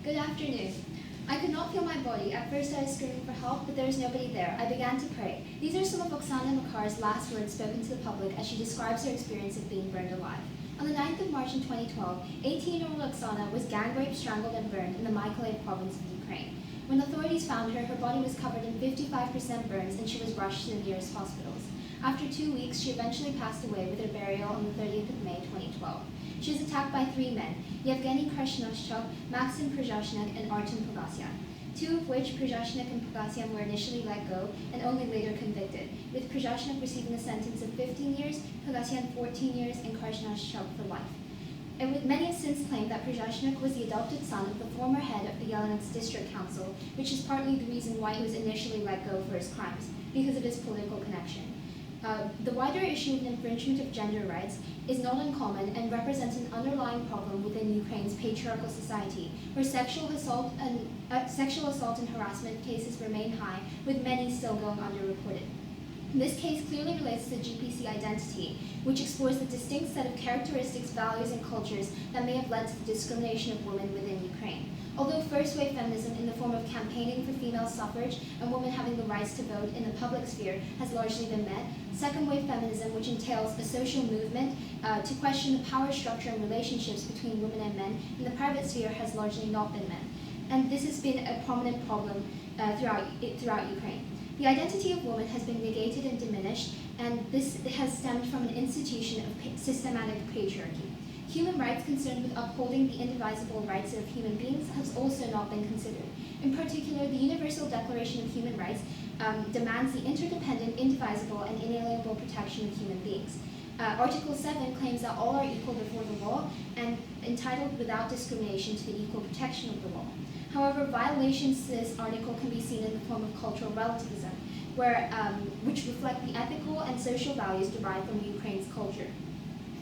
Good afternoon. I could not feel my body. At first I was screaming for help, but there was nobody there. I began to pray. These are some of Oksana Makar's last words spoken to the public as she describes her experience of being burned alive. On the 9th of March in 2012, 18-year-old Oksana was gang raped, strangled, and burned in the Mykolaiv province of Ukraine. When authorities found her, her body was covered in 55% burns and she was rushed to the nearest hospitals. After 2 weeks, she eventually passed away with her burial on the 30th of May 2012. She was attacked by 3 men, Yevgeny Krasnoshchuk, Maxim Przazhnyk, and Artem Pogasyan, 2 of which, Przazhnyk and Pogasyan, were initially let go and only later convicted, with Przazhnyk receiving a sentence of 15 years, Pogasyan 14 years, and Krasnoshchuk for life. Many have since claimed that Przazhnyk was the adopted son of the former head of the Yelnats District Council, which is partly the reason why he was initially let go for his crimes, because of his political connection. The wider issue of infringement of gender rights is not uncommon and represents an underlying problem within Ukraine's patriarchal society, where sexual assault and harassment cases remain high, with many still going underreported. This case clearly relates to the GPC identity, which explores the distinct set of characteristics, values, and cultures that may have led to the discrimination of women within Ukraine. Although first-wave feminism in the form of campaigning for female suffrage and women having the rights to vote in the public sphere has largely been met, second-wave feminism, which entails a social movement to question the power structure and relationships between women and men in the private sphere, has largely not been met. And this has been a prominent problem throughout Ukraine. The identity of women has been negated and diminished, and this has stemmed from an institution of systematic patriarchy. Human rights concerned with upholding the indivisible rights of human beings has also not been considered. In particular, the Universal Declaration of Human Rights demands the interdependent, indivisible, and inalienable protection of human beings. Article 7 claims that all are equal before the law and entitled without discrimination to the equal protection of the law. However, violations to this article can be seen in the form of cultural relativism, which reflect the ethical and social values derived from Ukraine's culture.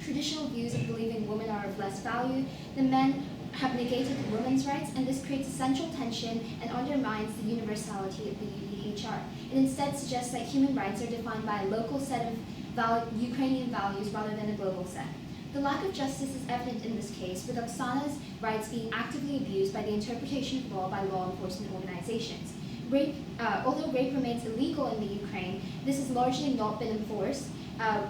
Traditional views of believing women are of less value than men have negated women's rights, and this creates essential tension and undermines the universality of the UDHR. It instead suggests that human rights are defined by a local set of Ukrainian values rather than a global set. The lack of justice is evident in this case, with Oksana's rights being actively abused by the interpretation of law by law enforcement organizations. Although rape remains illegal in the Ukraine, this has largely not been enforced,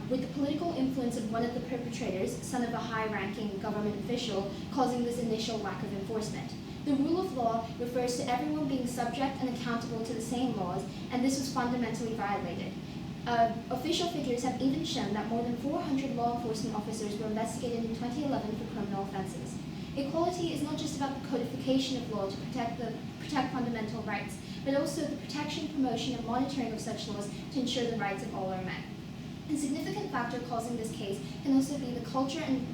with the political influence of one of the perpetrators, son of a high-ranking government official, causing this initial lack of enforcement. The rule of law refers to everyone being subject and accountable to the same laws, and this was fundamentally violated. Official figures have even shown that more than 400 law enforcement officers were investigated in 2011 for criminal offenses. Equality is not just about the codification of law to protect fundamental rights, but also the protection, promotion, and monitoring of such laws to ensure the rights of all are met. A significant factor causing this case can also be the culture and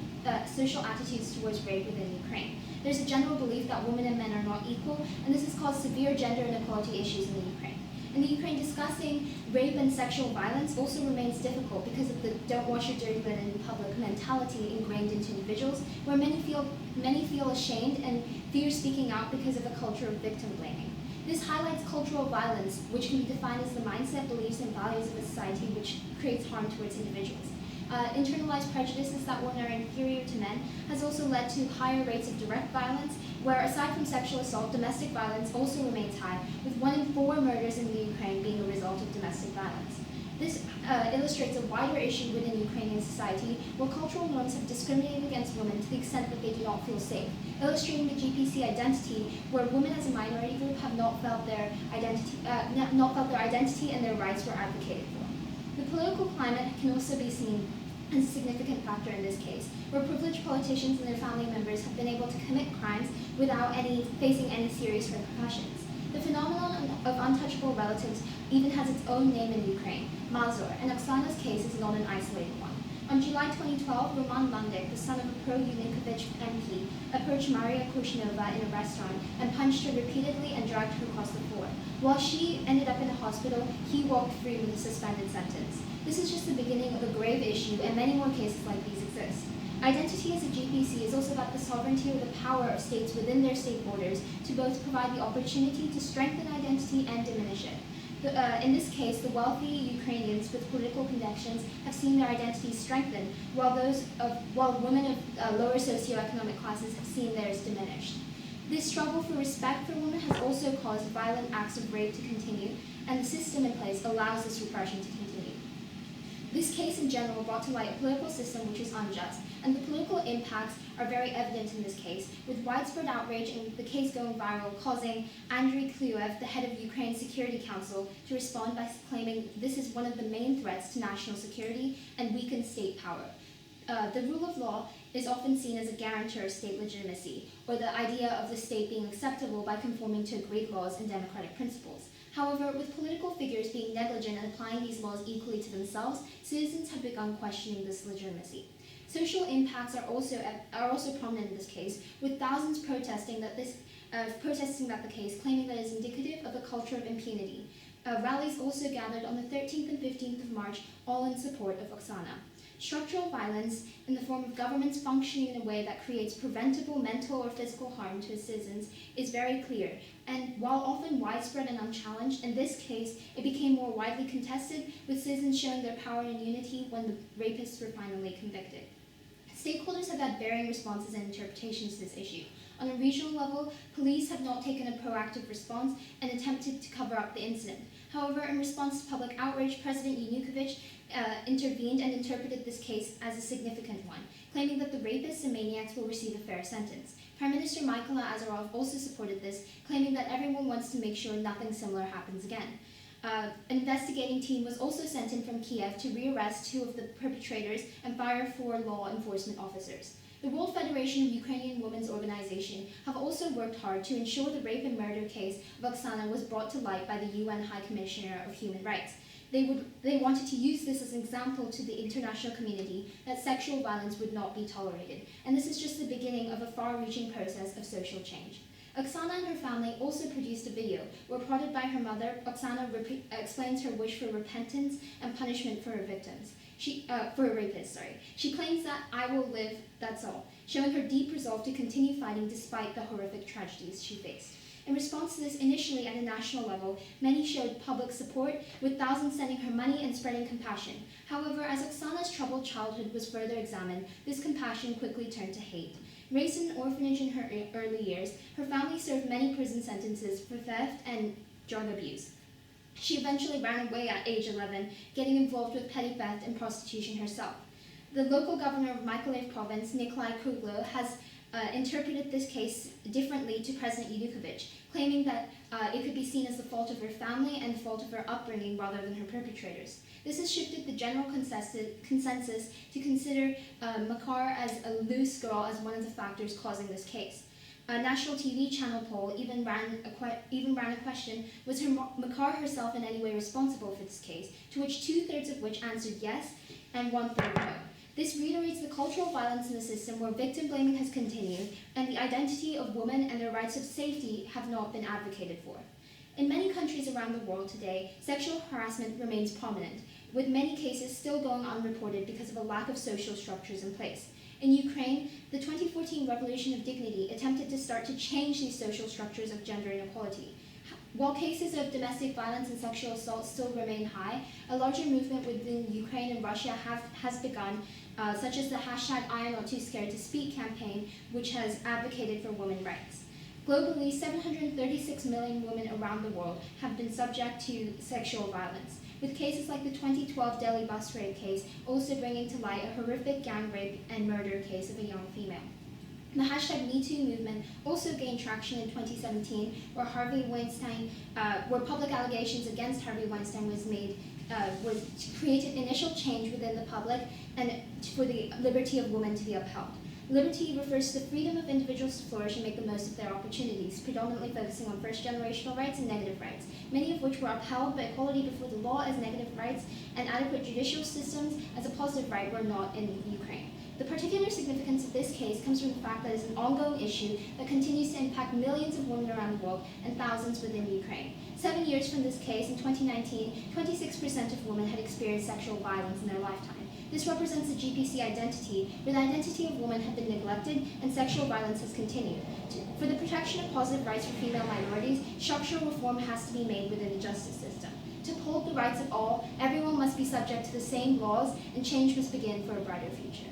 social attitudes towards rape within Ukraine. There's a general belief that women and men are not equal, and this has caused severe gender inequality issues in the Ukraine. In the Ukraine, discussing rape and sexual violence also remains difficult because of the don't wash your dirty linen in public mentality ingrained into individuals, where many feel ashamed and fear speaking out because of a culture of victim blaming. This highlights cultural violence, which can be defined as the mindset, beliefs, and values of a society which creates harm towards individuals. Internalized prejudices that women are inferior to men has also led to higher rates of direct violence, where aside from sexual assault, domestic violence also remains high, with 1 in 4 murders in the Ukraine being a result of domestic violence. This illustrates a wider issue within Ukrainian society, where cultural norms have discriminated against women to the extent that they do not feel safe, illustrating the GPC identity, where women as a minority group have not felt their identity and their rights were advocated for. The political climate can also be seen as a significant factor in this case, where privileged politicians and their family members have been able to commit crimes without facing any serious repercussions. The phenomenon of untouchable relatives even has its own name in Ukraine, Mazur, and Oksana's case is not an isolated one. On July 2012, Roman Landik, the son of a pro-Yanukovych MP, approached Maria Kushnova in a restaurant and punched her repeatedly and dragged her across the floor. While she ended up in a hospital, he walked free with a suspended sentence. This is just the beginning of a grave issue, and many more cases like these exist. Identity as a GPC is also about the sovereignty or the power of states within their state borders to both provide the opportunity to strengthen identity and diminish it. In this case, the wealthy Ukrainians with political connections have seen their identities strengthened, while women of lower socioeconomic classes have seen theirs diminished. This struggle for respect for women has also caused violent acts of rape to continue, and the system in place allows this repression to continue. This case in general brought to light a political system which is unjust, and the political impacts are very evident in this case, with widespread outrage and the case going viral, causing Andriy Kliuev, the head of Ukraine's Security Council, to respond by claiming this is one of the main threats to national security and weakened state power. The rule of law is often seen as a guarantor of state legitimacy, or the idea of the state being acceptable by conforming to agreed laws and democratic principles. However, with political figures being negligent and applying these laws equally to themselves, citizens have begun questioning this legitimacy. Social impacts are also prominent in this case, with thousands protesting that the case, claiming that it is indicative of a culture of impunity. Rallies also gathered on the 13th and 15th of March, all in support of Oksana. Structural violence, in the form of governments functioning in a way that creates preventable mental or physical harm to its citizens, is very clear, and while often widespread and unchallenged, in this case it became more widely contested, with citizens showing their power and unity when the rapists were finally convicted. Stakeholders have had varying responses and interpretations to this issue. On a regional level, police have not taken a proactive response and attempted to cover up the incident. However, in response to public outrage, President Yanukovych intervened and interpreted this case as a significant one, claiming that the rapists and maniacs will receive a fair sentence. Prime Minister Mykola Azarov also supported this, claiming that everyone wants to make sure nothing similar happens again. An investigating team was also sent in from Kiev to rearrest 2 of the perpetrators and fire 4 law enforcement officers. The World Federation of Ukrainian Women's Organization have also worked hard to ensure the rape and murder case of Oksana was brought to light by the UN High Commissioner of Human Rights. They wanted to use this as an example to the international community that sexual violence would not be tolerated, and this is just the beginning of a far-reaching process of social change. Oksana and her family also produced a video where, prodded by her mother, Oksana explains her wish for repentance and punishment for her victims. For a rapist, She claims that "I will live, that's all," showing her deep resolve to continue fighting despite the horrific tragedies she faced. In response to this, initially at a national level, many showed public support, with thousands sending her money and spreading compassion. However, as Oksana's troubled childhood was further examined, this compassion quickly turned to hate. Raised in an orphanage in her early years, her family served many prison sentences for theft and drug abuse. She eventually ran away at age 11, getting involved with petty theft and prostitution herself. The local governor of Mykolaiv province, Nikolai Kruglo, has interpreted this case differently to President Yanukovych, claiming that it could be seen as the fault of her family and the fault of her upbringing rather than her perpetrators. This has shifted the general consensus to consider Makar as a loose girl as one of the factors causing this case. A national TV channel poll even ran a question: was Makar herself in any way responsible for this case? To which 2/3 of which answered yes and 1/3 no. This reiterates the cultural violence in the system where victim blaming has continued and the identity of women and their rights of safety have not been advocated for. In many countries around the world today, sexual harassment remains prominent, with many cases still going unreported because of a lack of social structures in place. In Ukraine, the 2014 Revolution of Dignity attempted to start to change these social structures of gender inequality. While cases of domestic violence and sexual assault still remain high, a larger movement within Ukraine and Russia has begun, such as the hashtag "I am not too scared to speak" campaign, which has advocated for women's rights. Globally, 736 million women around the world have been subject to sexual violence, with cases like the 2012 Delhi bus rape case also bringing to light a horrific gang rape and murder case of a young female. The hashtag #MeToo movement also gained traction in 2017, where public allegations against Harvey Weinstein created initial change within the public and for the liberty of women to be upheld. Liberty refers to the freedom of individuals to flourish and make the most of their opportunities, predominantly focusing on first-generational rights and negative rights, many of which were upheld, but equality before the law as negative rights and adequate judicial systems as a positive right were not in Ukraine. The particular significance of this case comes from the fact that it is an ongoing issue that continues to impact millions of women around the world and thousands within Ukraine. 7 years from this case, in 2019, 26% of women had experienced sexual violence in their lifetime. This represents the GPC identity, where the identity of women had been neglected and sexual violence has continued. For the protection of positive rights for female minorities, structural reform has to be made within the justice system. To uphold the rights of all, everyone must be subject to the same laws, and change must begin for a brighter future.